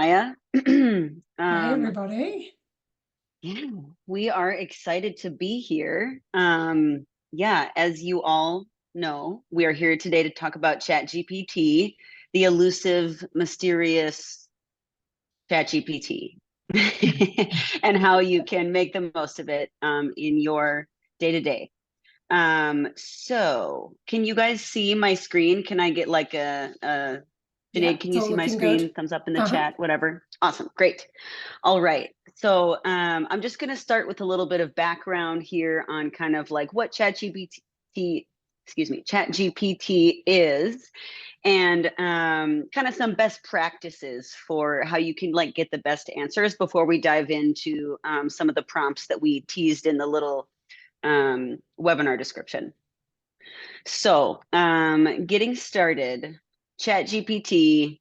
Maya. Hi, everybody. Yeah, we are excited to be here. Yeah, as you all know, we are here today to talk about ChatGPT, the elusive, mysterious ChatGPT, and how you can make the most of it in your day to day. So can you guys see my screen? Can I get like a Yeah, Sinead, can it's you all see my looking good. screen? Thumbs up in the Uh-huh. chat, whatever. Awesome, great. All right. So I'm just going to start with a little bit of background here on kind of like what ChatGPT is, and kind of some best practices for how you can like get the best answers before we dive into some of the prompts that we teased in the little webinar description. So getting started, ChatGPT.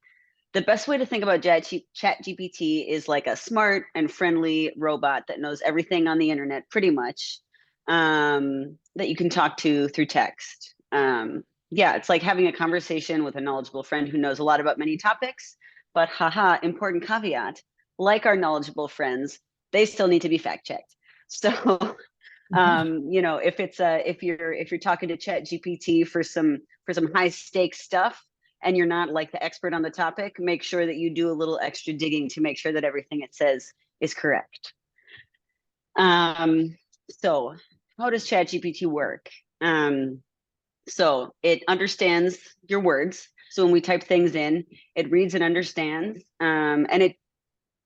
The best way to think about ChatGPT is like a smart and friendly robot that knows everything on the internet, pretty much, that you can talk to through text. Yeah, it's like having a conversation with a knowledgeable friend who knows a lot about many topics, but haha, important caveat, like our knowledgeable friends, they still need to be fact checked. So, if you're talking to ChatGPT for some high stakes stuff, and you're not like the expert on the topic, make sure that you do a little extra digging to make sure that everything it says is correct. So how does ChatGPT work? So it understands your words. So when we type things in, it reads and understands, and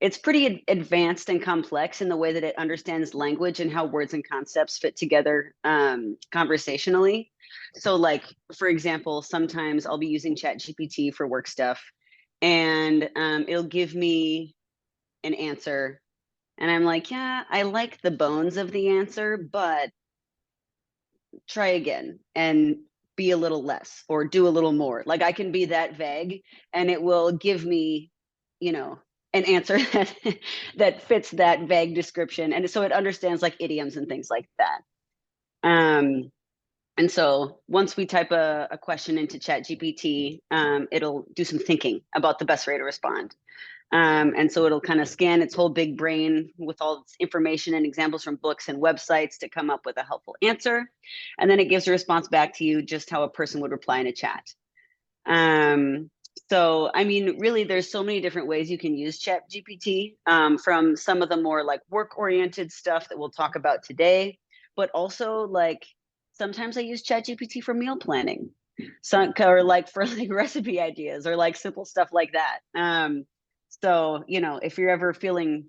it's pretty advanced and complex in the way that it understands language and how words and concepts fit together conversationally. So, like, for example, sometimes I'll be using ChatGPT for work stuff, and it'll give me an answer. And I'm like, yeah, I like the bones of the answer, but try again and be a little less or do a little more. Like, I can be that vague, and it will give me, you know, an answer that fits that vague description. And so it understands like idioms and things like that. And so once we type a question into ChatGPT, it'll do some thinking about the best way to respond. And so it'll kind of scan its whole big brain with all its information and examples from books and websites to come up with a helpful answer. And then it gives a response back to you just how a person would reply in a chat. Um, so, I mean, really, there's so many different ways you can use ChatGPT, from some of the more like work-oriented stuff that we'll talk about today, but also like sometimes I use ChatGPT for meal planning, or like for like recipe ideas or like simple stuff like that. So, if you're ever feeling,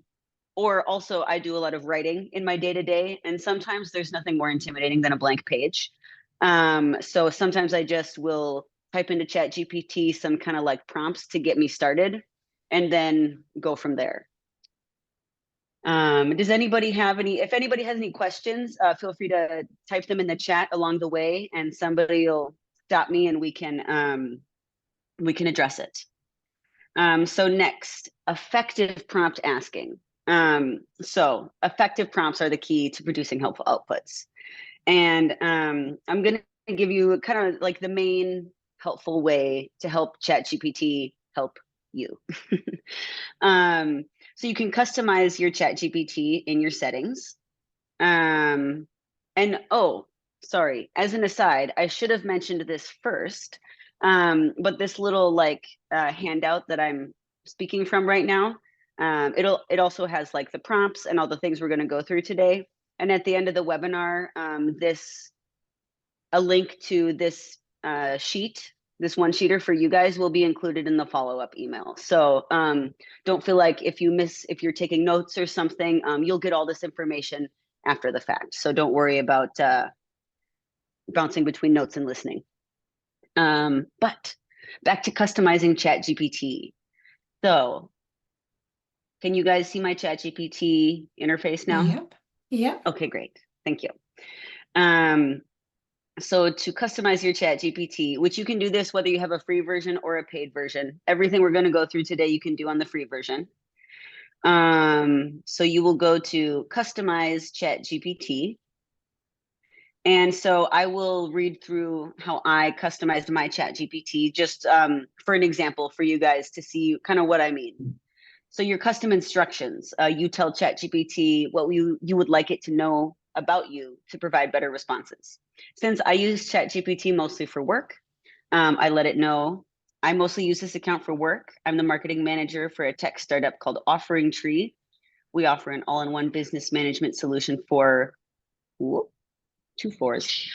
or also I do a lot of writing in my day to day, and sometimes there's nothing more intimidating than a blank page. So sometimes I just will type into ChatGPT some kind of like prompts to get me started and then go from there. Does anybody have any, if anybody has any questions, feel free to type them in the chat along the way and somebody will stop me and we can address it. So next, effective prompt asking. So effective prompts are the key to producing helpful outputs. And I'm going to give you kind of like the main helpful way to help ChatGPT help you. So you can customize your ChatGPT in your settings. And oh, sorry, as an aside, I should have mentioned this first. But this little like handout that I'm speaking from right now, it also has like the prompts and all the things we're going to go through today. And at the end of the webinar, a link to this sheet, this one sheeter for you guys will be included in the follow-up email. So don't feel like if you're taking notes or something, you'll get all this information after the fact. So don't worry about bouncing between notes and listening. But back to customizing ChatGPT. So can you guys see my ChatGPT interface now? Yep. Yep. Okay, great. Thank you. So to customize your ChatGPT, which you can do this whether you have a free version or a paid version. Everything we're going to go through today, you can do on the free version. So you will go to Customize ChatGPT. And so I will read through how I customized my ChatGPT just for an example for you guys to see kind of what I mean. So your custom instructions, you tell ChatGPT what you would like it to know about you to provide better responses. Since I use ChatGPT mostly for work, I let it know. I mostly use this account for work. I'm the marketing manager for a tech startup called OfferingTree. We offer an all-in-one business management solution for two fours,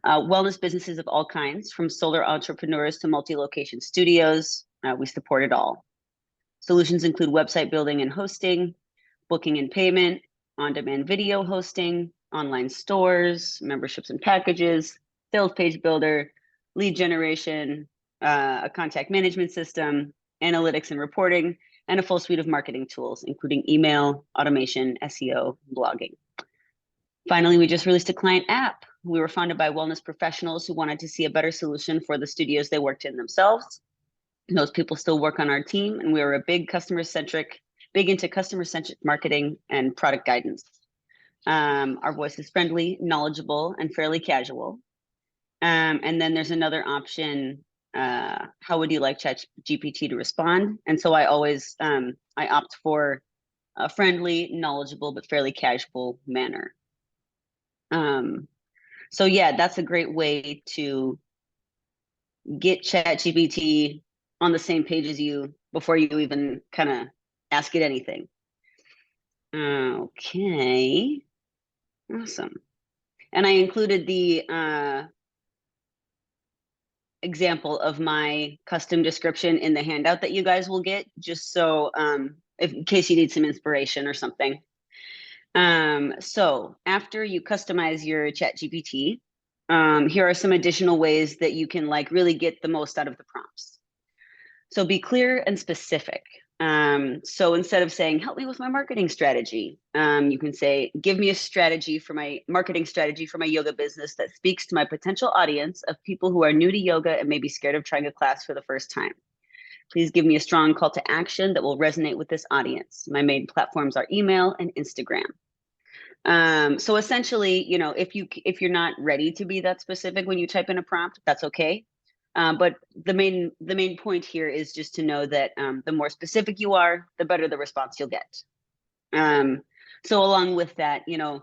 wellness businesses of all kinds, from solar entrepreneurs to multi-location studios. We support it all. Solutions include website building and hosting, booking and payment, on-demand video hosting, online stores, memberships and packages, sales page builder, lead generation, a contact management system, analytics and reporting, and a full suite of marketing tools, including email, automation, SEO, blogging. Finally, we just released a client app. We were founded by wellness professionals who wanted to see a better solution for the studios they worked in themselves. And those people still work on our team, and we are a big into customer-centric marketing and product guidance. Our voice is friendly, knowledgeable, and fairly casual. And then there's another option. How would you like ChatGPT to respond? And so I always I opt for a friendly, knowledgeable, but fairly casual manner. So yeah, that's a great way to get ChatGPT on the same page as you before you even kind of ask it anything. Okay, awesome. And I included the example of my custom description in the handout that you guys will get, just so in case you need some inspiration or something. So after you customize your ChatGPT, here are some additional ways that you can like really get the most out of the prompts. So be clear and specific. So instead of saying, help me with my marketing strategy, you can say, give me a strategy for my marketing strategy for my yoga business that speaks to my potential audience of people who are new to yoga and may be scared of trying a class for the first time. Please give me a strong call to action that will resonate with this audience. My main platforms are email and Instagram. So essentially, you know, if you're not ready to be that specific when you type in a prompt, that's okay. But the main point here is just to know that the more specific you are, the better the response you'll get. So along with that, you know,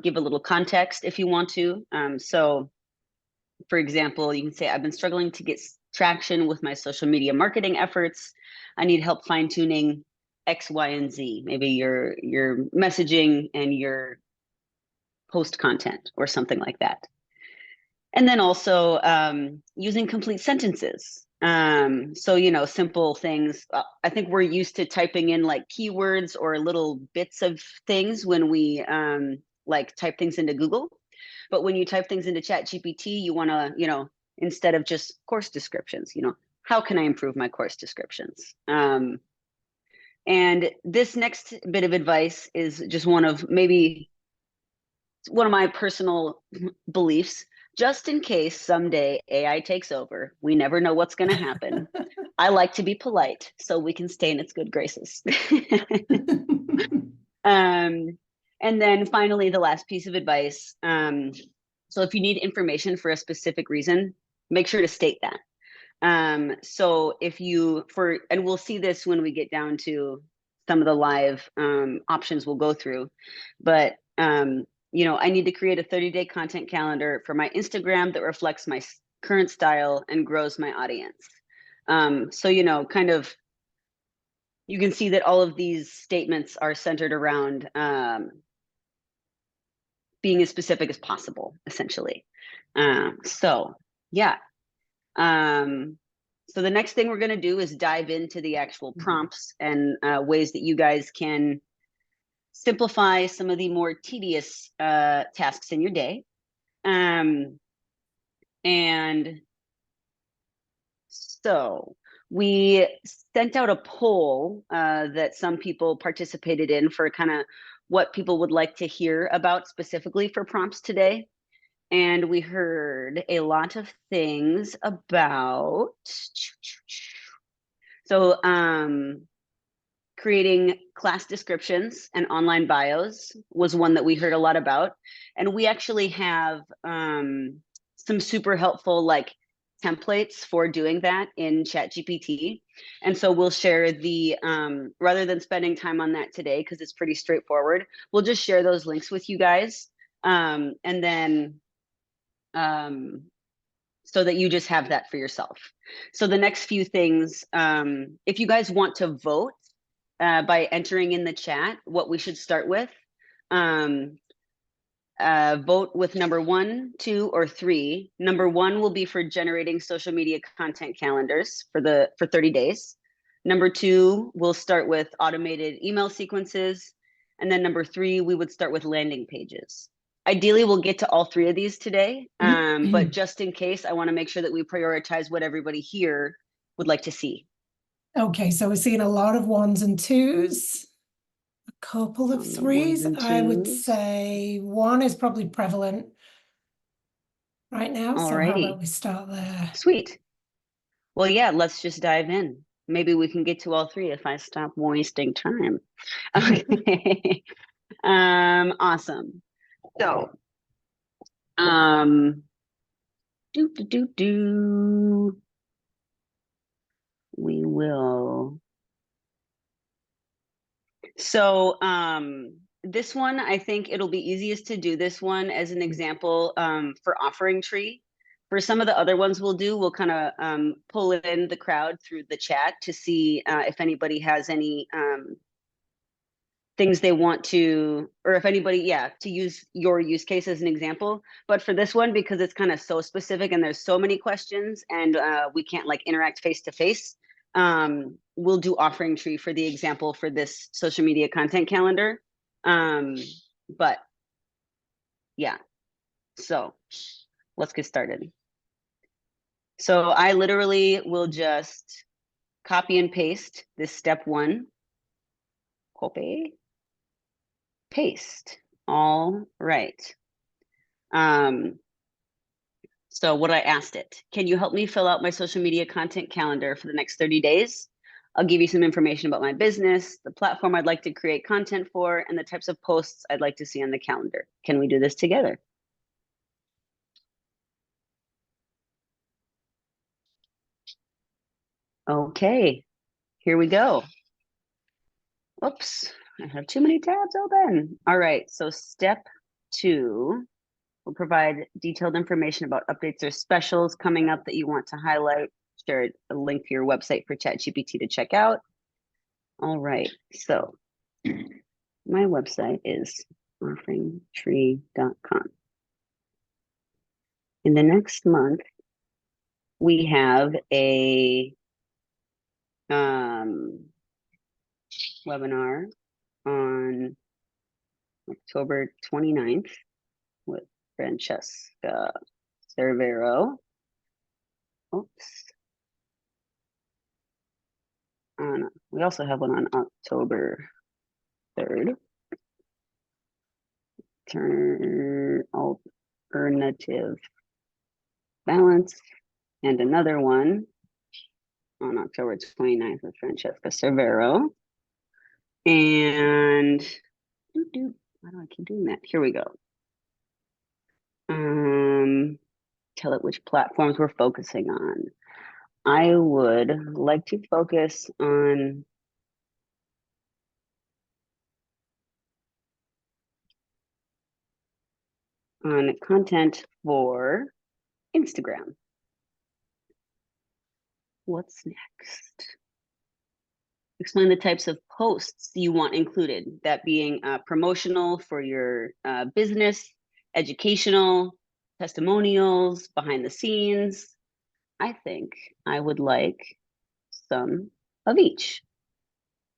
give a little context if you want to. So for example, you can say, I've been struggling to get traction with my social media marketing efforts. I need help fine-tuning X, Y, and Z, maybe your messaging and your post content or something like that. And then also using complete sentences. So, you know, simple things. I think we're used to typing in like keywords or little bits of things when we like type things into Google. But when you type things into ChatGPT, you want to, you know, instead of just course descriptions, you know, how can I improve my course descriptions? And this next bit of advice is just one of my personal beliefs. Just in case someday AI takes over, we never know what's going to happen. I like to be polite so we can stay in its good graces. And then finally, the last piece of advice. So if you need information for a specific reason, make sure to state that. So if and we'll see this when we get down to some of the live options we'll go through, but you know, I need to create a 30-day content calendar for my Instagram that reflects my current style and grows my audience. So, you know, kind of, you can see that all of these statements are centered around being as specific as possible, essentially. So, yeah. So the next thing we're going to do is dive into the actual prompts and ways that you guys can simplify some of the more tedious tasks in your day. And so we sent out a poll that some people participated in for kind of what people would like to hear about specifically for prompts today. And we heard a lot of things about, so creating class descriptions and online bios was one that we heard a lot about. And we actually have some super helpful like templates for doing that in ChatGPT. And so we'll share the, rather than spending time on that today, because it's pretty straightforward, we'll just share those links with you guys. And then, so that you just have that for yourself. So the next few things, if you guys want to vote by entering in the chat what we should start with, vote with number 1, 2, or 3. Number 1 will be for generating social media content calendars for 30 days. Number 2, we'll start with automated email sequences. And then number 3, we would start with landing pages. Ideally, we'll get to all 3 of these today, but just in case, I want to make sure that we prioritize what everybody here would like to see. Okay, so we're seeing a lot of 1s and 2s, a couple of 3s. I would say 1 is probably prevalent right now. Alrighty. So how about we start there? Sweet. Well, yeah, let's just dive in. Maybe we can get to all 3 if I stop wasting time. Okay. Awesome. So, we will. So, this one, I think it'll be easiest to do this one as an example for OfferingTree. For some of the other ones we'll do, we'll kind of pull in the crowd through the chat to see if anybody has any things they want to, or if anybody, to use your use case as an example. But for this one, because it's kind of so specific and there's so many questions and we can't like interact face to face, we'll do OfferingTree for the example for this social media content calendar. But yeah, so let's get started. So I literally will just copy and paste this step 1. Copy. Paste. All right. So what I asked it, can you help me fill out my social media content calendar for the next 30 days? I'll give you some information about my business, the platform I'd like to create content for, and the types of posts I'd like to see on the calendar. Can we do this together? Okay, here we go. Oops, I have too many tabs open. All right, so step 2 will provide detailed information about updates or specials coming up that you want to highlight. Share a link to your website for ChatGPT to check out. All right, so my website is OfferingTree.com. In the next month, we have a webinar on October 29th with Francesca Cervero. Oops. We also have one on October 3rd. Alternative balance, and another one on October 29th with Francesca Cervero. And why do I keep doing that? Here we go. Tell it which platforms we're focusing on. I would like to focus on content for Instagram. What's next? Explain the types of posts you want included, that being promotional for your business, educational, testimonials, behind the scenes. I think I would like some of each.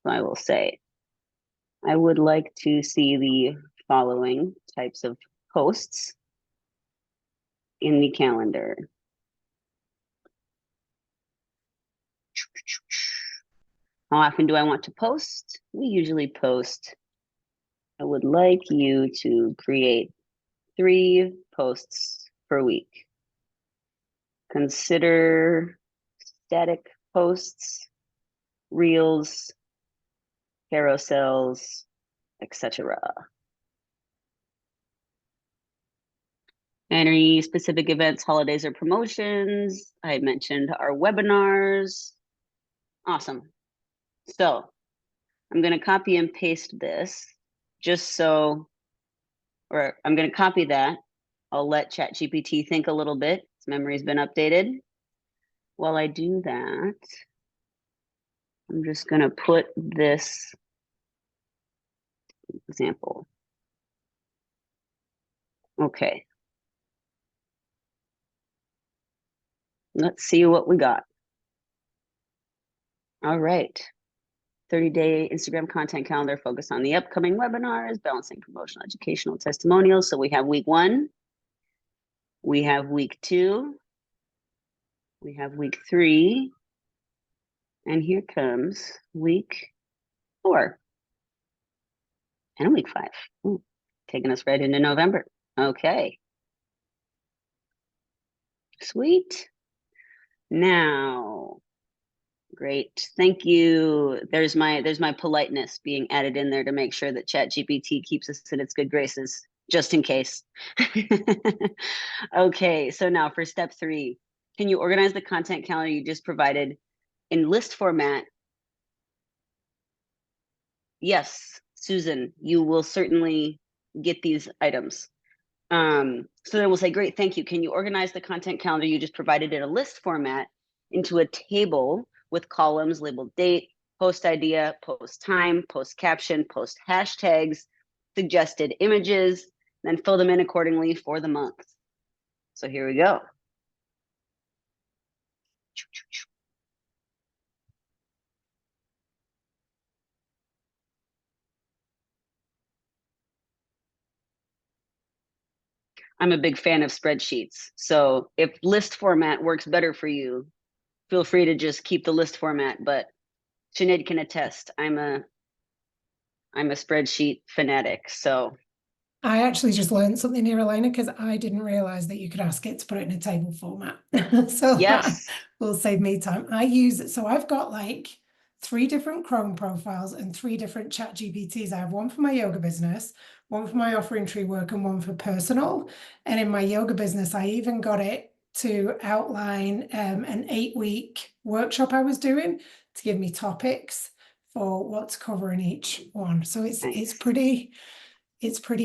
So I will say, I would like to see the following types of posts in the calendar. How often do I want to post? We usually post. I would like you to create 3 posts per week. Consider static posts, reels, carousels, etc. Any specific events, holidays, or promotions? I mentioned our webinars. Awesome. So I'm going to copy and paste this just so, or I'm going to copy that. I'll let ChatGPT think a little bit. Its memory's been updated. While I do that, I'm just going to put this example. Okay. Let's see what we got. All right. 30-day Instagram content calendar focused on the upcoming webinars, balancing promotional, educational, testimonials. So we have week 1, we have week 2, we have week 3, and here comes week 4 and week 5. Ooh, taking us right into November. Okay. Sweet. Now, great. Thank you. There's my politeness being added in there to make sure that ChatGPT keeps us in its good graces, just in case. Okay, so now for step 3, can you organize the content calendar you just provided in list format? Yes, Susan, you will certainly get these items. So then we'll say, great, thank you. Can you organize the content calendar you just provided in a list format into a table with columns labeled date, post idea, post time, post caption, post hashtags, suggested images, then fill them in accordingly for the month. So here we go. I'm a big fan of spreadsheets. So if list format works better for you, feel free to just keep the list format, but Sinead can attest. I'm a spreadsheet fanatic. So I actually just learned something here, Elena, because I didn't realize that you could ask it to put it in a table format. So that yes. will save me time. I use it. So I've got like 3 different Chrome profiles and 3 different Chat GPTs. I have one for my yoga business, one for my OfferingTree work, and one for personal. And in my yoga business, I even got it to outline an 8-week workshop I was doing to give me topics for what to cover in each one. So it's pretty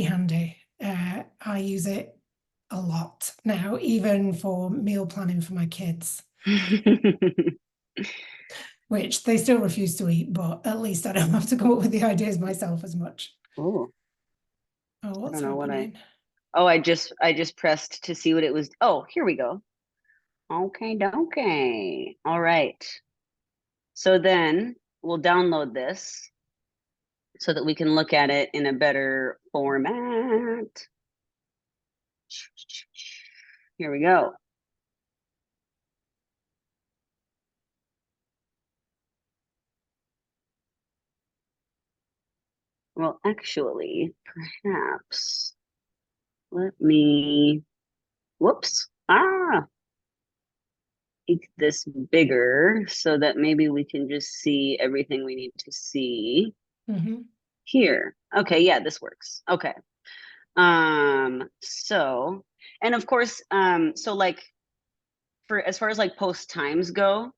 handy. I use it a lot now, even for meal planning for my kids, which they still refuse to eat, but at least I don't have to come up with the ideas myself as much. Oh, What's I don't know happening? I just pressed to see what it was. Oh, here we go. Okay. All right. So then we'll download this so that we can look at it in a better format. Here we go. Well, actually, perhaps let me, whoops. Make this bigger so that maybe we can just see everything we need to see here. Okay, yeah, this works. Okay. So, and of course, so like for as far as like post times go,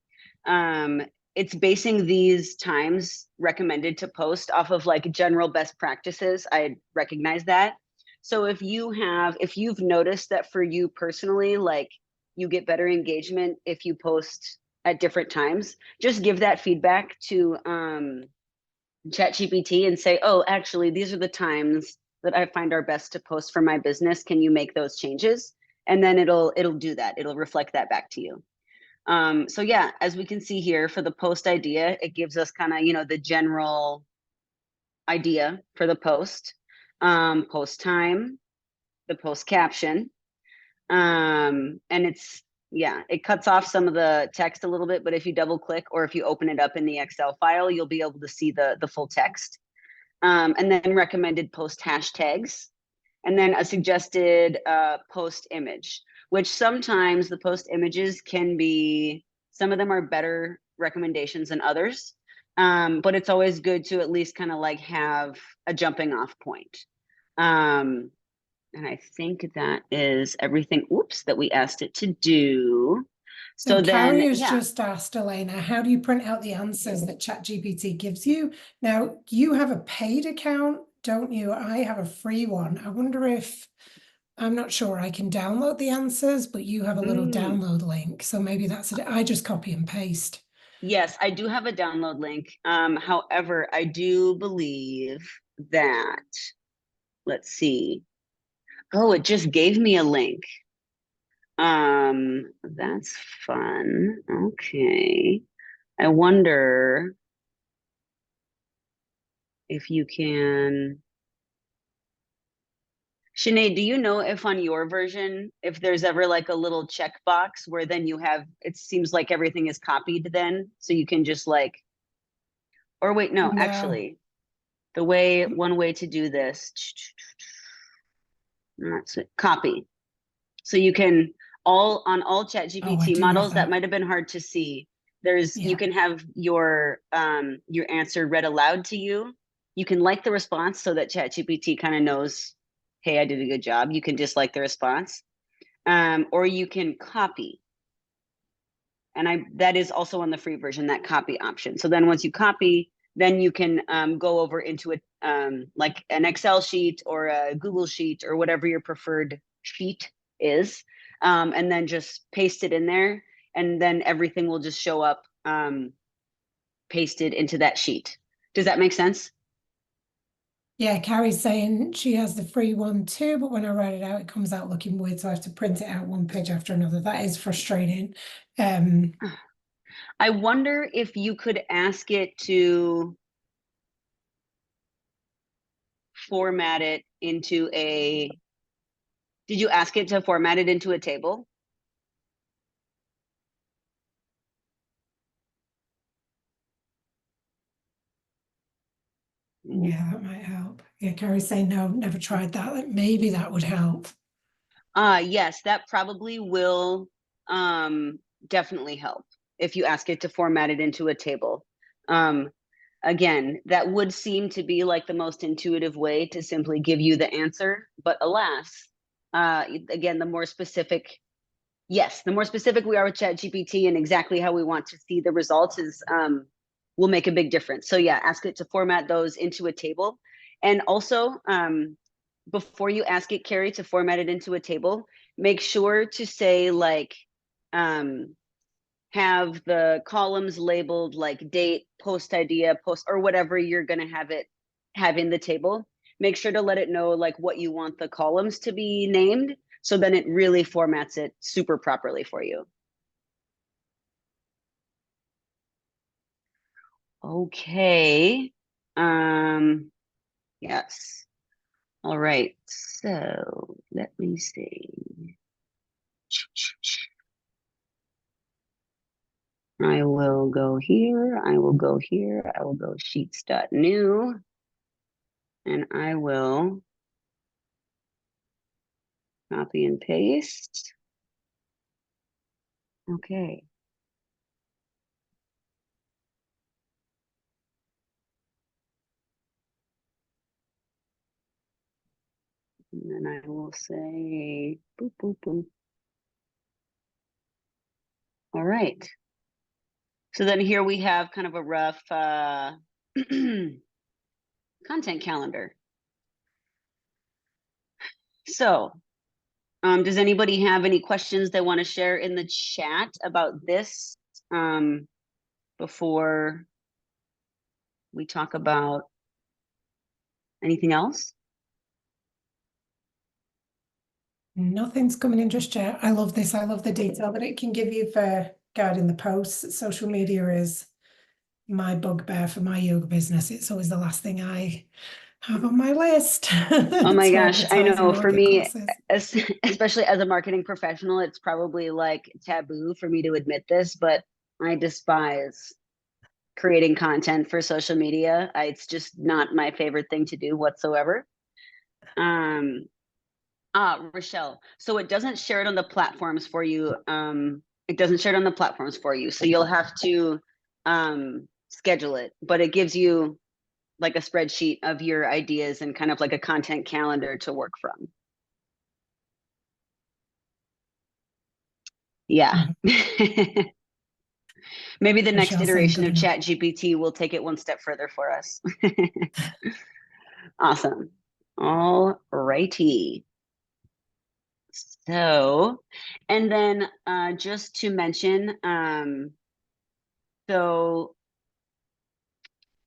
it's basing these times recommended to post off of like general best practices. I recognize that. So if you've noticed that for you personally, like you get better engagement if you post at different times, just give that feedback to ChatGPT and say, oh, actually, these are the times that I find are best to post for my business. Can you make those changes? And then it'll do that. It'll reflect that back to you. So yeah, as we can see here for the post idea, it gives us kind of, the general idea for the post, post time, the post caption. And it cuts off some of the text a little bit, but if you double click or if you open it up in the Excel file, you'll be able to see the full text. And then recommended post hashtags, and then a suggested post image, which sometimes the post images can be, some of them are better recommendations than others. But it's always good to at least kind of like have a jumping off point. And And I think that is everything, oops, that we asked it to do. So then, Carrie has just asked Elena, how do you print out the answers that ChatGPT gives you? Now, you have a paid account, don't you? I have a free one. I wonder if, I'm not sure, I can download the answers, but you have a little download link. So maybe that's it. I just copy and paste. Yes, I do have a download link. However, I do believe that, let's see. Oh, it just gave me a link. That's fun. Okay. I wonder if you can. Sinead, do you know if on your version, if there's ever like a little checkbox where then you have, it seems like everything is copied then, so you can just like, or wait, no, No. actually, one way to do this, that's it, copy. So you can on all Oh, I ChatGPT do have models that that. might have been hard to see. You Yeah. can have your answer read aloud to you. You can like the response so that ChatGPT kind of knows, hey, I did a good job. You can dislike the response, or you can copy. And that is also on the free version, that copy option. So then once you copy, then you can go over into like an Excel sheet or a Google sheet or whatever your preferred sheet is, and then just paste it in there, and then everything will just show up pasted into that sheet. Does that make sense? Yeah, Carrie's saying she has the free one too, but when I write it out, it comes out looking weird, so I have to print it out one page after another. That is frustrating. I wonder if you could ask it to format it into a, did you ask it to format it into a table? Yeah, that might help. Yeah, Carrie's saying no, never tried that. Like, maybe that would help. Yes, that probably will definitely help if you ask it to format it into a table. Um, again, that would seem to be like the most intuitive way to simply give you the answer, but alas, again, the more specific, yes, the more specific we are with ChatGPT and exactly how we want to see the results is will make a big difference. So yeah, ask it to format those into a table. And also, before you ask it, Carrie, to format it into a table, make sure to say like, have the columns labeled like date, post idea, post, or whatever you're going to have in the table. Make sure to let it know like what you want the columns to be named. So then it really formats it super properly for you. Okay. Yes. All right. So let me see. I will go here. I will go here. I will go sheets.new. And I will copy and paste. Okay. And then I will say, boop, boop, boop. All right. So then here we have kind of a rough content calendar. So does anybody have any questions they want to share in the chat about this before we talk about anything else? Nothing's coming in just yet. I love this. I love the detail that it can give you for guiding the posts. Social media is my bugbear for my yoga business. It's always the last thing I have on my list Oh my to gosh, I advertise and know for market me, courses. especially as a marketing professional, it's probably like taboo for me to admit this, but I despise creating content for social media. It's just not my favorite thing to do whatsoever. Rochelle, so it doesn't share it on the platforms for you. It doesn't share it on the platforms for you. So you'll have to schedule it, but it gives you like a spreadsheet of your ideas and kind of like a content calendar to work from. Yeah. Maybe the next Michelle's saying iteration good of enough. ChatGPT will take it one step further for us. Awesome. All righty. So, and then just to mention, so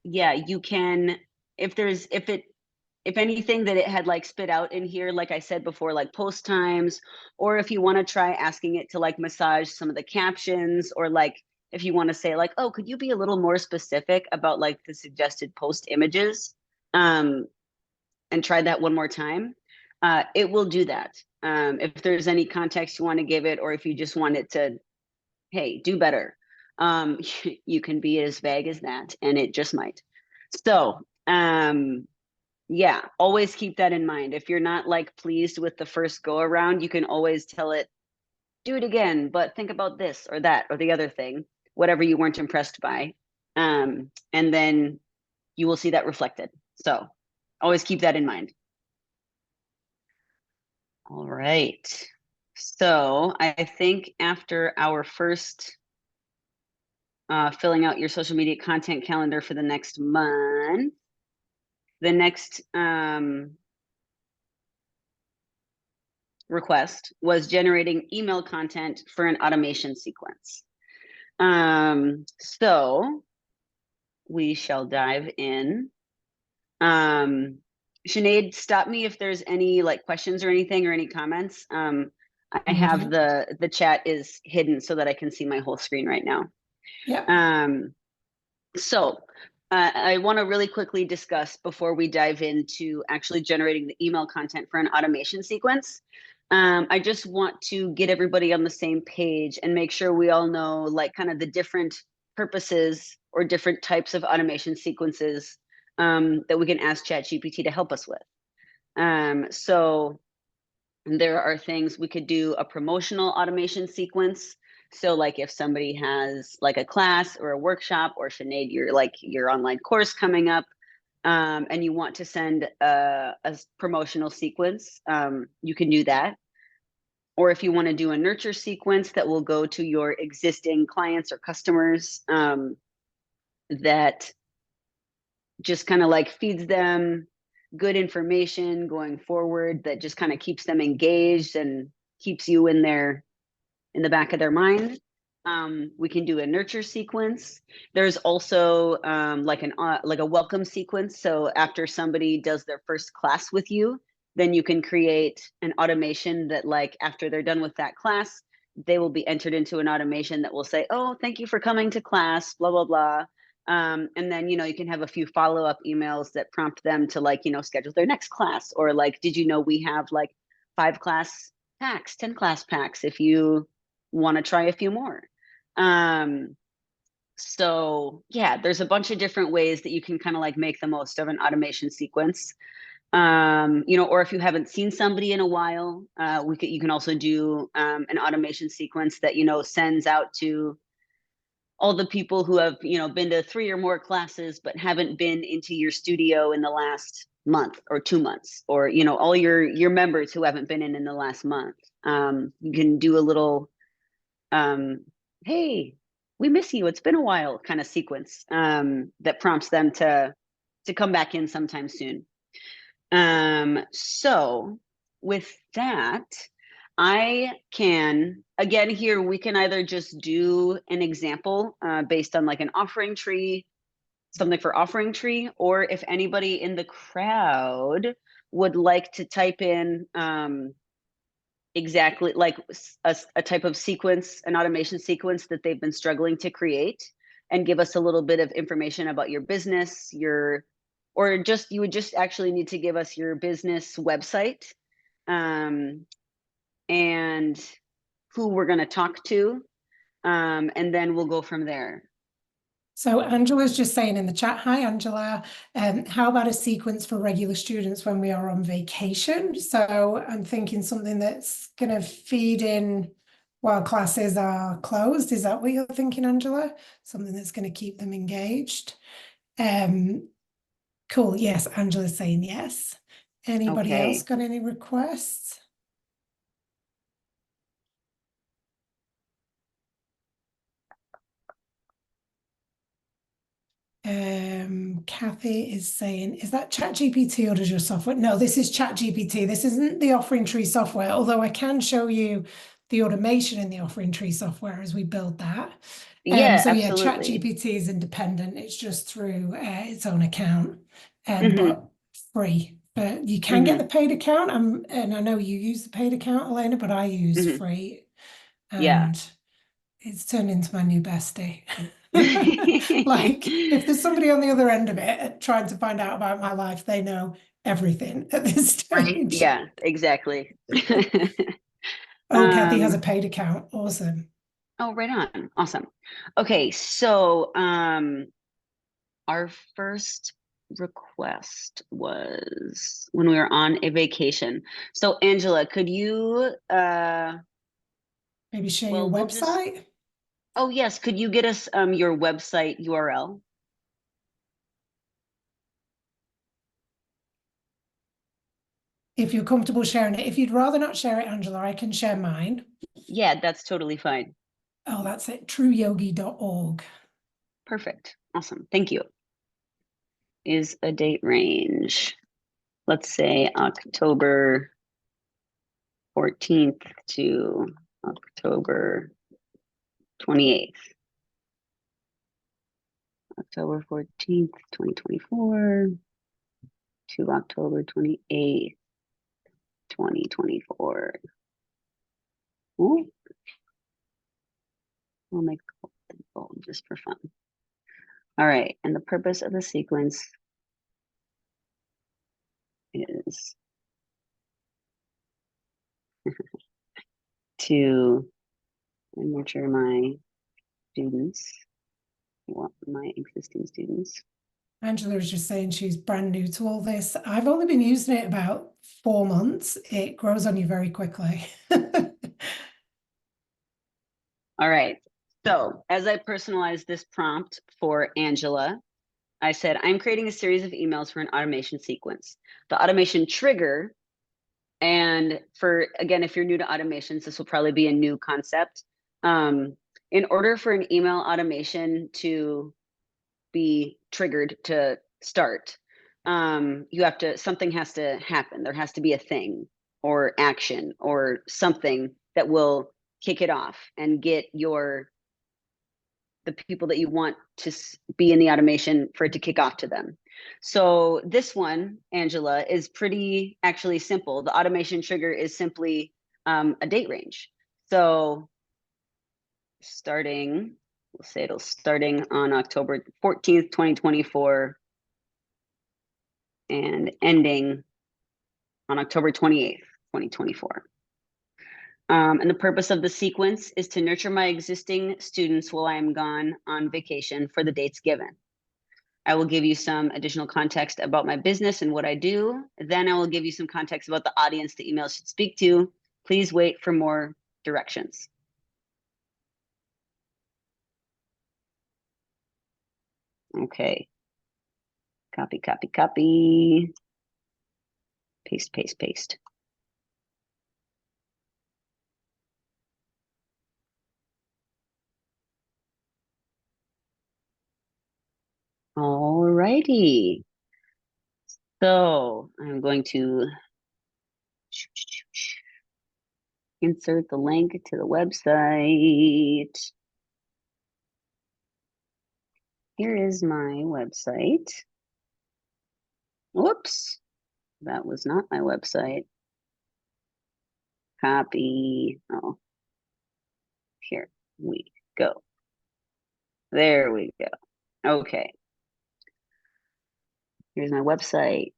yeah, you can, if anything that it had like spit out in here, like I said before, like post times, or if you want to try asking it to like massage some of the captions, or like if you want to say like, oh, could you be a little more specific about like the suggested post images, and try that one more time, it will do that. If there's any context you want to give it, or if you just want it to, hey, do better, you can be as vague as that, and it just might. So, yeah, always keep that in mind. If you're not like pleased with the first go around, you can always tell it, do it again, but think about this or that or the other thing, whatever you weren't impressed by. And then you will see that reflected. So always keep that in mind. All right. So I think after our first filling out your social media content calendar for the next month, the next request was generating email content for an automation sequence. So we shall dive in. Sinead, stop me if there's any like questions or anything or any comments. I have the chat is hidden so that I can see my whole screen right now. Yeah. So I want to really quickly discuss before we dive into actually generating the email content for an automation sequence. I just want to get everybody on the same page and make sure we all know like kind of the different purposes or different types of automation sequences that we can ask ChatGPT to help us with. So there are things we could do a promotional automation sequence. So like if somebody has like a class or a workshop, or Sinead, you're like your online course coming up, and you want to send a promotional sequence, you can do that. Or if you want to do a nurture sequence that will go to your existing clients or customers, that just kind of like feeds them good information going forward, that just kind of keeps them engaged and keeps you in the back of their mind. We can do a nurture sequence. There's also like a welcome sequence. So after somebody does their first class with you, then you can create an automation that like after they're done with that class, they will be entered into an automation that will say, oh, thank you for coming to class, blah, blah, blah. And then, you can have a few follow-up emails that prompt them to like, schedule their next class, or like, did you know we have like 5 class packs, 10 class packs if you want to try a few more. So yeah, there's a bunch of different ways that you can kind of like make the most of an automation sequence. Or if you haven't seen somebody in a while, you can also do an automation sequence that, sends out to all the people who have, been to 3 or more classes, but haven't been into your studio in the last month or 2 months, or, all your members who haven't been in the last month. You can do a little, hey, we miss you, it's been a while kind of sequence, that prompts them to come back in sometime soon. So with that, I can, again, here we can either just do an example based on like an OfferingTree, something for OfferingTree, or if anybody in the crowd would like to type in exactly like a type of sequence, an automation sequence that they've been struggling to create, and give us a little bit of information about your business, or just, you would just actually need to give us your business website, and who we're going to talk to, and then we'll go from there. So Angela's just saying in the chat, hi Angela, how about a sequence for regular students when we are on vacation? So I'm thinking something that's going to feed in while classes are closed. Is that what you're thinking, Angela? Something that's going to keep them engaged? Cool, yes, Angela's saying yes. Anybody, okay, else got any requests? Kathy is saying, is that ChatGPT or does your software? No, this is ChatGPT. This isn't the OfferingTree software, although I can show you the automation in the OfferingTree software as we build that. Yeah, so yeah, absolutely. ChatGPT is independent. It's just through its own account, Mm-hmm. but free. But you can get Mm-hmm. the paid account. And I know you use the paid account, Elena, but I use Mm-hmm. free. Yeah. And it's turned into my new bestie. Like, if there's somebody on the other end of it trying to find out about my life, they know everything at this Right. stage. Yeah, exactly. Oh, Kathy has a paid account. Awesome. Oh, right on. Awesome. Okay, so our first request was when we were on a vacation. So Angela, could you Maybe share your well, we'll just website. oh yes, could you get us your website URL? If you're comfortable sharing it. If you'd rather not share it, Angela, I can share mine. Yeah, that's totally fine. Oh, that's it. trueyogi.org. Perfect. Awesome. Thank you. Is a date range. Let's say October 14th to October 28th. October 14th, 2024 to October 28th, 2024. Ooh, we'll make it bold just for fun. All right, and the purpose of the sequence is to nurture my students, my existing students. Angela was just saying she's brand new to all this. I've only been using it about 4 months. It grows on you very quickly. All right, so as I personalized this prompt for Angela, I said, I'm creating a series of emails for an automation sequence. The automation trigger, and for, again, if you're new to automations, this will probably be a new concept. In order for an email automation to be triggered to start, something has to happen. There has to be a thing or action or something that will kick it off and get the people that you want to be in the automation for it to kick off to them. So this one, Angela, is pretty actually simple. The automation trigger is simply a date range. So we'll say it'll starting on October 14th, 2024 and ending on October 28th, 2024. And the purpose of the sequence is to nurture my existing students while I am gone on vacation for the dates given. I will give you some additional context about my business and what I do. Then I will give you some context about the audience the email should speak to. Please wait for more directions. Okay. Copy, copy, copy. Paste, paste, paste. All righty. So I'm going to insert the link to the website. Here is my website. Whoops, that was not my website. Copy. Oh, here we go. There we go. Okay. Here's my website.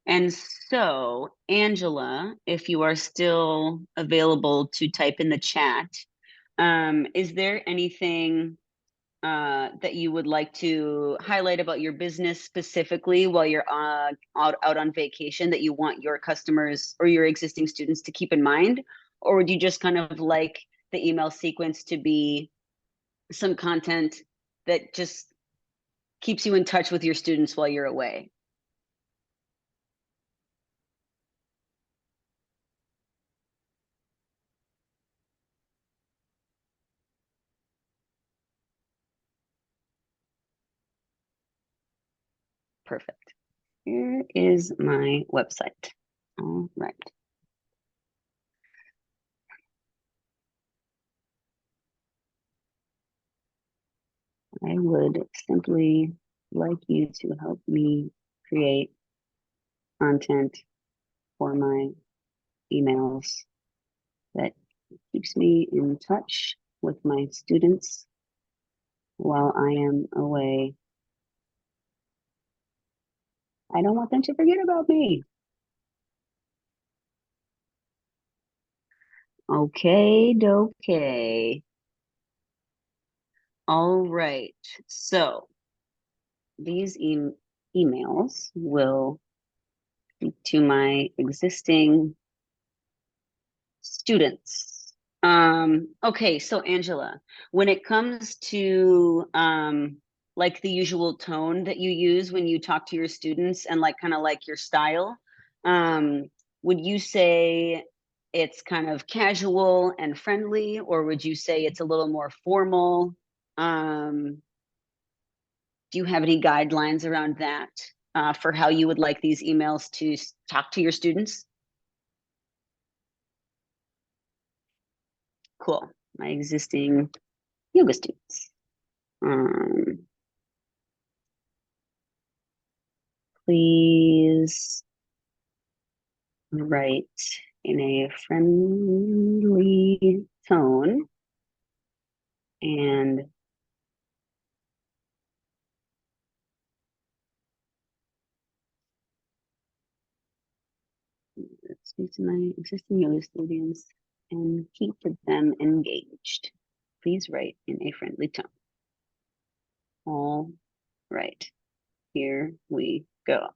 And so, Angela, if you are still available to type in the chat, is there anything that you would like to highlight about your business specifically while you're out on vacation that you want your customers or your existing students to keep in mind? Or would you just kind of like the email sequence to be some content that just keeps you in touch with your students while you're away? Perfect. Here is my website. All right. I would simply like you to help me create content for my emails that keeps me in touch with my students while I am away. I don't want them to forget about me. Okay. All right. So these emails will be to my existing students. Okay, so Angela, when it comes to like the usual tone that you use when you talk to your students and like kind of like your style, would you say it's kind of casual and friendly, or would you say it's a little more formal? Do you have any guidelines around that for how you would like these emails to talk to your students? Cool. My existing yoga students. Please write in a friendly tone and speak to my existing yoga students and keep them engaged. Please write in a friendly tone. All right, here we go.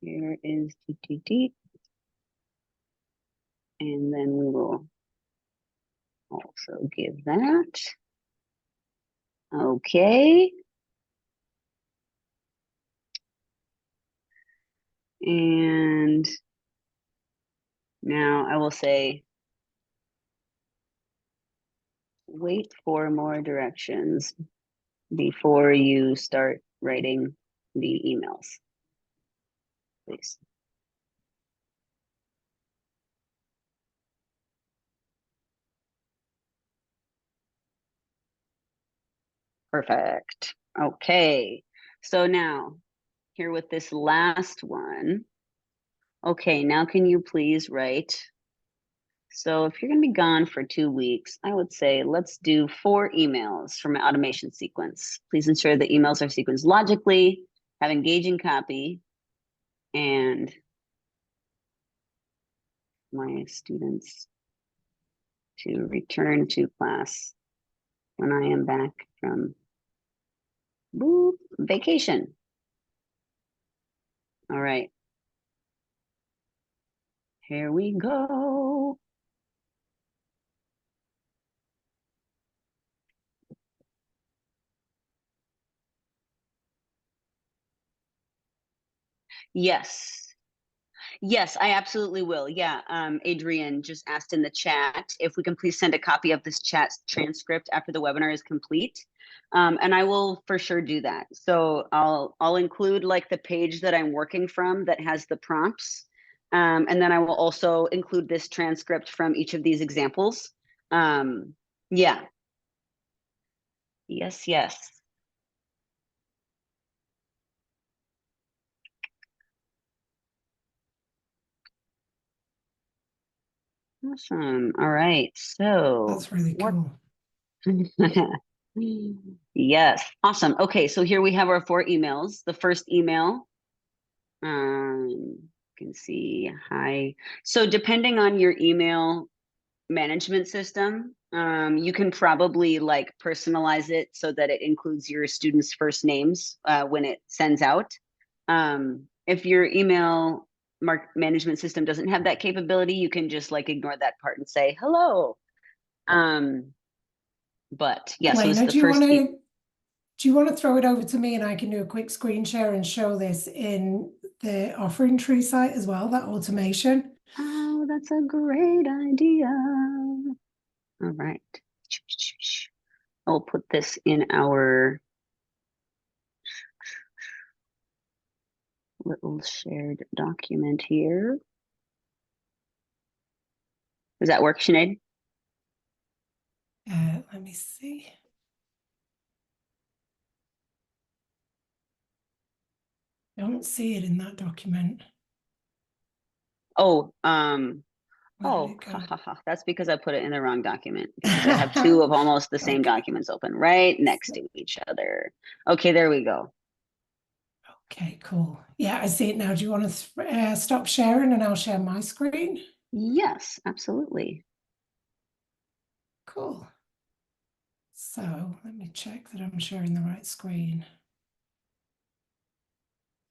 Here is TTT. And then we will also give that. Okay. And now I will say, wait for more directions before you start writing the emails, please. Perfect. Okay. So now, here with this last one. Okay, now can you please write? So if you're going to be gone for 2 weeks, I would say let's do 4 emails from an automation sequence. Please ensure the emails are sequenced logically, have engaging copy, and my students to return to class when I am back from vacation. All right. Here we go. Yes. Yes, I absolutely will. Yeah. Adrian just asked in the chat if we can please send a copy of this chat transcript after the webinar is complete. And I will for sure do that. So I'll include like the page that I'm working from that has the prompts. And then I will also include this transcript from each of these examples. Yeah. Yes. Awesome. All right. So that's really cool. Yes. Awesome. Okay. So here we have our 4 emails. The first email, you can see, hi. So depending on your email management system, you can probably like personalize it so that it includes your students' first names when it sends out. If your email management system doesn't have that capability, you can just like ignore that part and say hello. But yeah, so Elena, it's the first. do you want to throw it over to me and I can do a quick screen share and show this in the OfferingTree site as well, that automation? Oh, that's a great idea. All right. I'll put this in our little shared document here. Does that work, Sinead? Let me see. I don't see it in that document. Oh, Oh, that's because I put it in the wrong document because I have two of almost the same documents open right next to each other. Okay, there we go. Okay, cool. Yeah, I see it now. Do you want to stop sharing and I'll share my screen? Yes, absolutely. Cool. So let me check that I'm sharing the right screen.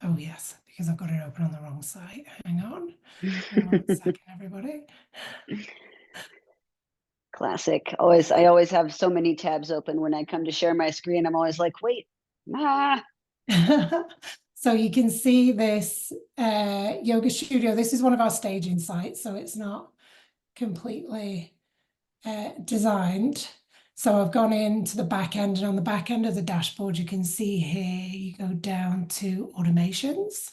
Oh, yes, because I've got it open on the wrong site. Hang on. 1 second, everybody. Classic. I always have so many tabs open when I come to share my screen. I'm always like, wait, So you can see this yoga studio. This is one of our staging sites, so it's not completely designed. So I've gone into the back end, and on the back end of the dashboard, you can see here, you go down to automations.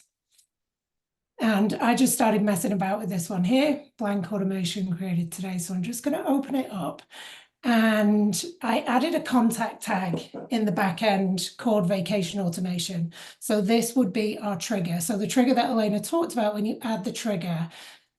And I just started messing about with this one here, blank automation created today. So I'm just going to open it up. And I added a contact tag in the back end called vacation automation. So this would be our trigger. So the trigger that Elena talked about, when you add the trigger,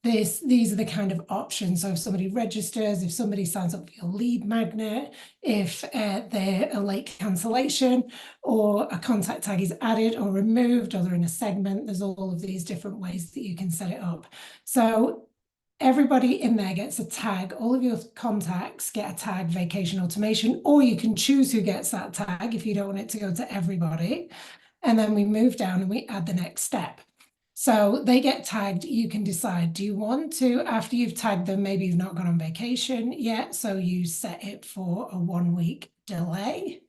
these are the kind of options. So if somebody registers, if somebody signs up for your lead magnet, if they're a late cancellation, or a contact tag is added or removed, or they're in a segment, there's all of these different ways that you can set it up. So everybody in there gets a tag. All of your contacts get a tag vacation automation, or you can choose who gets that tag if you don't want it to go to everybody. And then we move down and we add the next step. So they get tagged. You can decide, do you want to, after you've tagged them, maybe you've not gone on vacation yet, so you set it for a 1 week delay.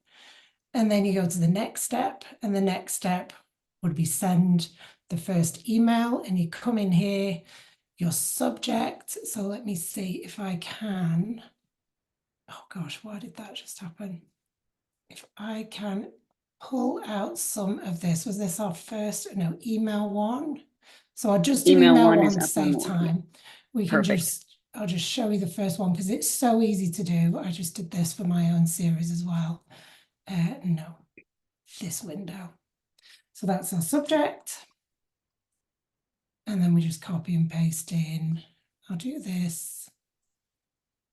And then you go to the next step, and the next step would be send the first email, and you come in here, your subject. So let me see if I can. Oh gosh, why did that just happen? If I can pull out some of this, was this our first, no, email one? So I'll just do email one to save time. We can just, I'll just show you the first one because it's so easy to do. I just did this for my own series as well. No, this window. So that's our subject. And then we just copy and paste in. I'll do this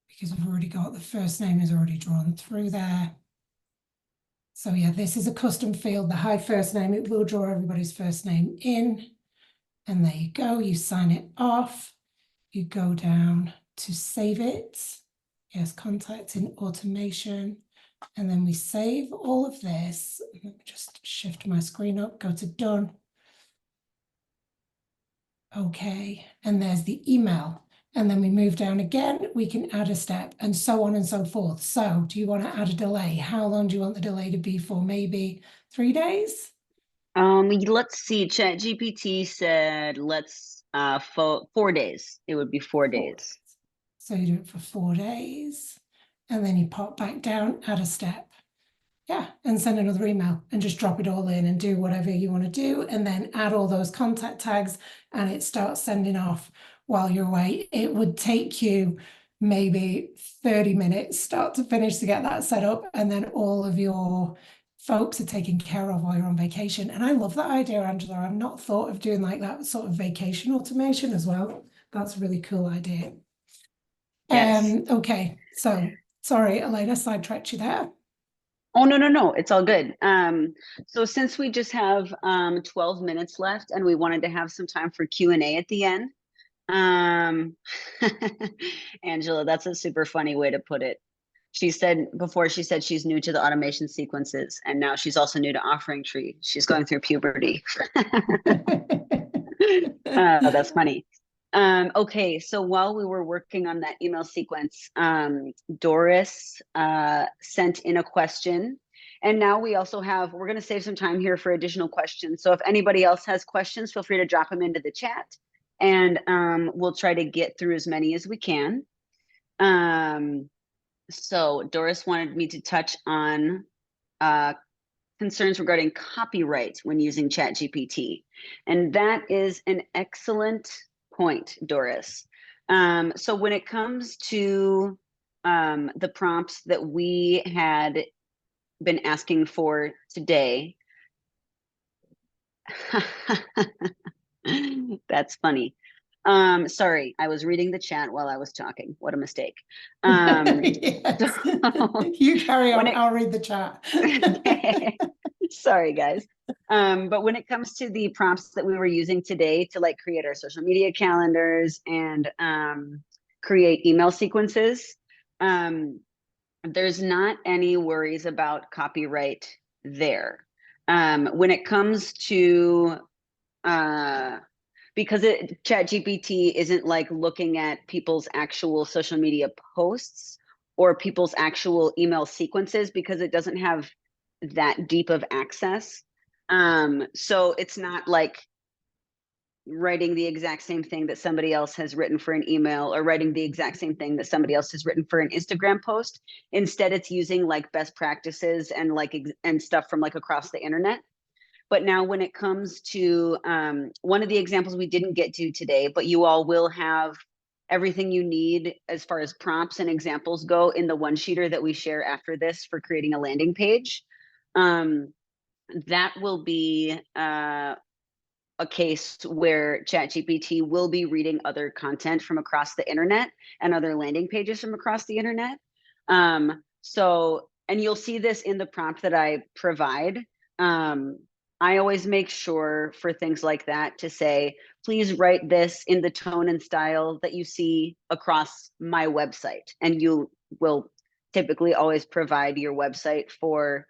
because we've already got the first name is already drawn through there. So yeah, this is a custom field, the hi first name. It will draw everybody's first name in. And there you go. You sign it off. You go down to save it. Yes, contact in automation. And then we save all of this. Let me just shift my screen up, go to done. Okay, and there's the email. And then we move down again, we can add a step and so on and so forth. So do you want to add a delay? How long do you want the delay to be for? Maybe 3 days? Let's see. ChatGPT said let's 4 days. It would be 4 days. So you do it for 4 days, and then you pop back down, add a step. Yeah, and send another email and just drop it all in and do whatever you want to do, and then add all those contact tags, and it starts sending off while you're away. It would take you maybe 30 minutes start to finish to get that set up, and then all of your folks are taken care of while you're on vacation. And I love that idea, Angela. I've not thought of doing like that sort of vacation automation as well. That's a really cool idea. Yes. Okay, so sorry, Elena, sidetracked you there. Oh, no, it's all good. So since we just have 12 minutes left and we wanted to have some time for Q&A at the end, Angela, that's a super funny way to put it. She said she's new to the automation sequences, and now she's also new to OfferingTree. She's going through puberty. That's funny. Okay, so while we were working on that email sequence, Doris sent in a question. And now we also have, we're going to save some time here for additional questions. So if anybody else has questions, feel free to drop them into the chat, and we'll try to get through as many as we can. So Doris wanted me to touch on concerns regarding copyright when using ChatGPT. And that is an excellent point, Doris. So when it comes to the prompts that we had been asking for today, that's funny. Sorry, I was reading the chat while I was talking. What a mistake. Yes. You carry on, I'll read the chat. Sorry, guys. But when it comes to the prompts that we were using today to like create our social media calendars and create email sequences, there's not any worries about copyright there. When it comes to because ChatGPT isn't like looking at people's actual social media posts or people's actual email sequences because it doesn't have that deep of access. So it's not like writing the exact same thing that somebody else has written for an email or writing the exact same thing that somebody else has written for an Instagram post. Instead, it's using like best practices and like and stuff from like across the internet. But now when it comes to one of the examples we didn't get to today, but you all will have everything you need as far as prompts and examples go in the one-sheeter that we share after this for creating a landing page. That will be a case where ChatGPT will be reading other content from across the internet and other landing pages from across the internet. And you'll see this in the prompt that I provide. I always make sure for things like that to say, please write this in the tone and style that you see across my website. And you will typically always provide your website for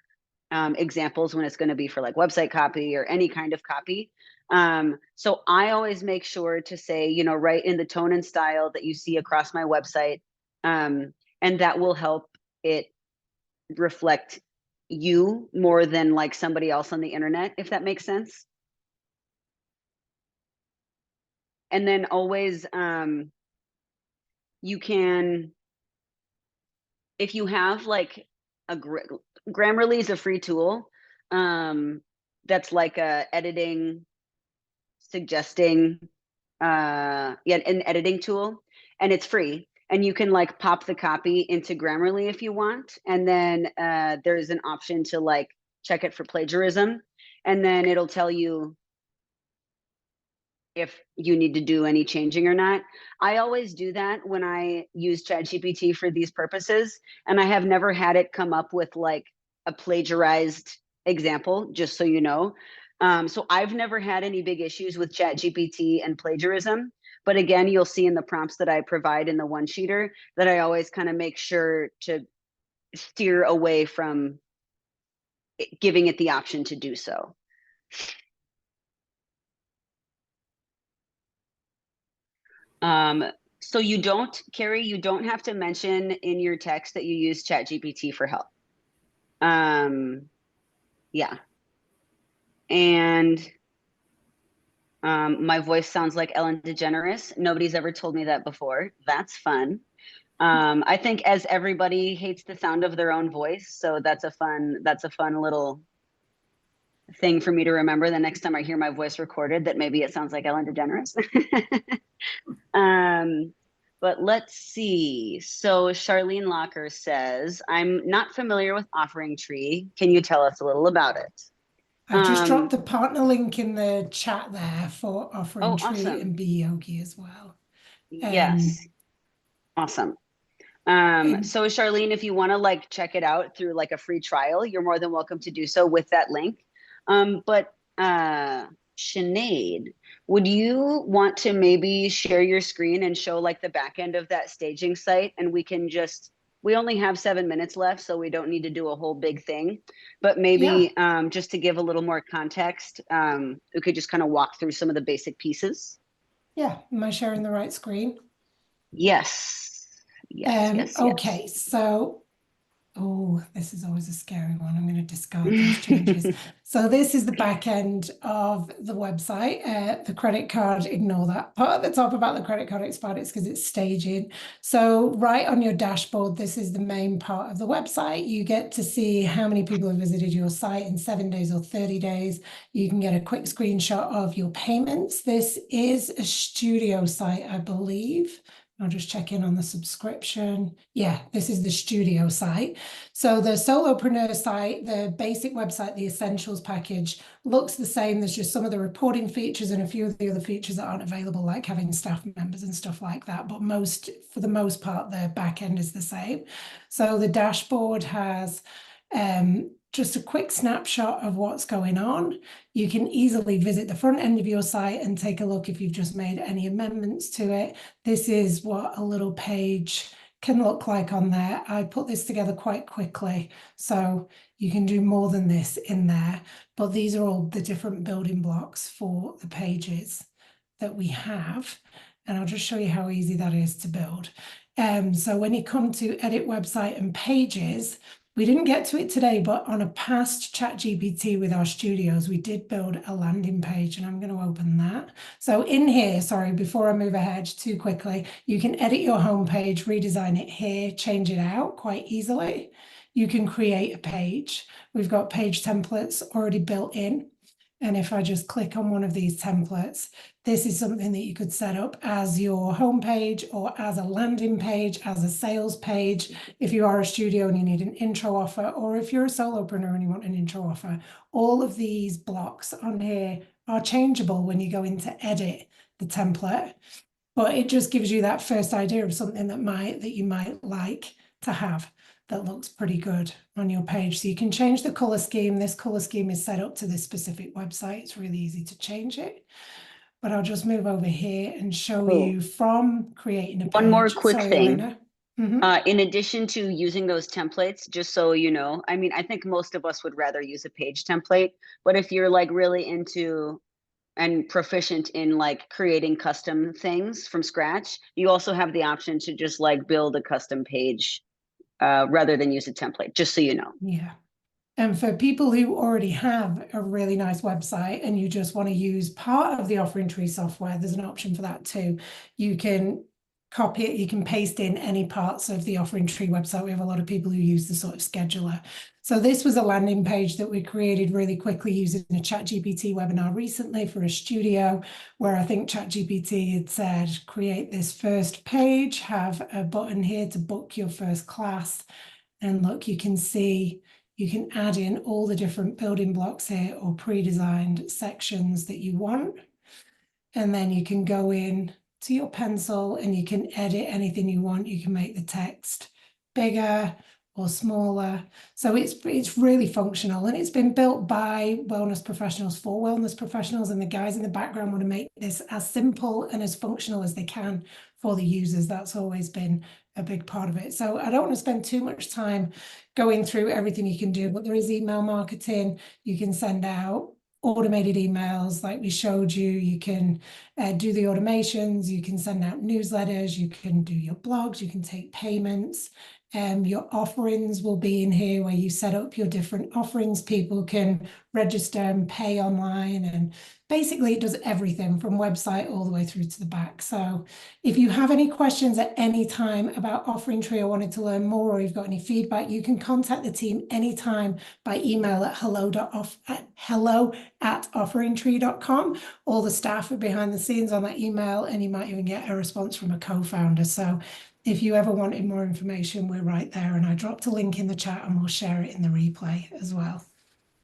examples when it's going to be for like website copy or any kind of copy. So I always make sure to say, you know, write in the tone and style that you see across my website. And that will help it reflect you more than like somebody else on the internet, if that makes sense. And then always, you can, if you have like Grammarly is a free tool that's like a editing, suggesting, an editing tool, and it's free. And you can like pop the copy into Grammarly if you want. And then there's an option to like check it for plagiarism. And then it'll tell you if you need to do any changing or not. I always do that when I use ChatGPT for these purposes. And I have never had it come up with like a plagiarized example, just so you know. So I've never had any big issues with ChatGPT and plagiarism. But again, you'll see in the prompts that I provide in the one-sheeter that I always kind of make sure to steer away from giving it the option to do so. So you don't, Carrie, you don't have to mention in your text that you use ChatGPT for help. Yeah. And my voice sounds like Ellen DeGeneres. Nobody's ever told me that before. That's fun. I think as everybody hates the sound of their own voice, so that's a fun little thing for me to remember the next time I hear my voice recorded, that maybe it sounds like Ellen DeGeneres. But let's see. So Charlene Locker says, I'm not familiar with OfferingTree. Can you tell us a little about it? I just dropped the partner link in the chat there for OfferingTree awesome. and beYogi as well. Yes. Awesome. So Charlene, if you want to like check it out through like a free trial, you're more than welcome to do so with that link. But Sinead, would you want to maybe share your screen and show like the back end of that staging site, and we can just, we only have 7 minutes left, so we don't need to do a whole big thing, but maybe just to give a little more context, we could just kind of walk through some of the basic pieces. Yeah, am I sharing the right screen? Yes. Yes, yes, okay, yes. so Oh, this is always a scary one. I'm going to discard those changes. So this is the back end of the website. The credit card, ignore that part at the top about the credit card expired. It's because it's staging. So right on your dashboard, this is the main part of the website. You get to see how many people have visited your site in 7 days or 30 days. You can get a quick screenshot of your payments. This is a studio site, I believe. I'll just check in on the subscription. Yeah, this is the studio site. So the solopreneur site, the basic website, the essentials package looks the same. There's just some of the reporting features and a few of the other features that aren't available, like having staff members and stuff like that. But for the most part, the back end is the same. So the dashboard has just a quick snapshot of what's going on. You can easily visit the front end of your site and take a look if you've just made any amendments to it. This is what a little page can look like on there. I put this together quite quickly, so you can do more than this in there, but these are all the different building blocks for the pages that we have. And I'll just show you how easy that is to build. So when you come to edit website and pages, we didn't get to it today, but on a past ChatGPT with our studios, we did build a landing page, and I'm going to open that. So in here, sorry, before I move ahead too quickly, you can edit your homepage, redesign it here, change it out quite easily. You can create a page. We've got page templates already built in. And if I just click on one of these templates, this is something that you could set up as your homepage or as a landing page, as a sales page. If you are a studio and you need an intro offer, or if you're a solopreneur and you want an intro offer, all of these blocks on here are changeable when you go in to edit the template. But it just gives you that first idea of something that you might like to have that looks pretty good on your page. So you can change the color scheme. This color scheme is set up to this specific website. It's really easy to change it. But I'll just move over here and show you from creating a page. One more quick thing. Elena. In addition to using those templates, just so you know, I mean, I think most of us would rather use a page template, but if you're like really into and proficient in like creating custom things from scratch, you also have the option to just like build a custom page rather than use a template, just so you know. Yeah. And for people who already have a really nice website and you just want to use part of the OfferingTree software, there's an option for that too. You can copy it, you can paste in any parts of the OfferingTree website. We have a lot of people who use the sort of scheduler. So this was a landing page that we created really quickly using a ChatGPT webinar recently for a studio, where I think ChatGPT had said, create this first page, have a button here to book your first class. And look, you can see you can add in all the different building blocks here or pre-designed sections that you want. And then you can go in to your pencil and you can edit anything you want. You can make the text bigger or smaller. So it's really functional, and it's been built by wellness professionals for wellness professionals, and the guys in the background want to make this as simple and as functional as they can for the users. That's always been a big part of it. So I don't want to spend too much time going through everything you can do, but there is email marketing. You can send out automated emails like we showed you. You can do the automations, you can send out newsletters, you can do your blogs, you can take payments. Your offerings will be in here where you set up your different offerings. People can register and pay online, and basically it does everything from website all the way through to the back. So if you have any questions at any time about OfferingTree or wanted to learn more, or you've got any feedback, you can contact the team anytime by email at hello@offeringtree.com. All the staff are behind the scenes on that email, and you might even get a response from a co-founder. So if you ever wanted more information, we're right there. And I dropped a link in the chat and we'll share it in the replay as well.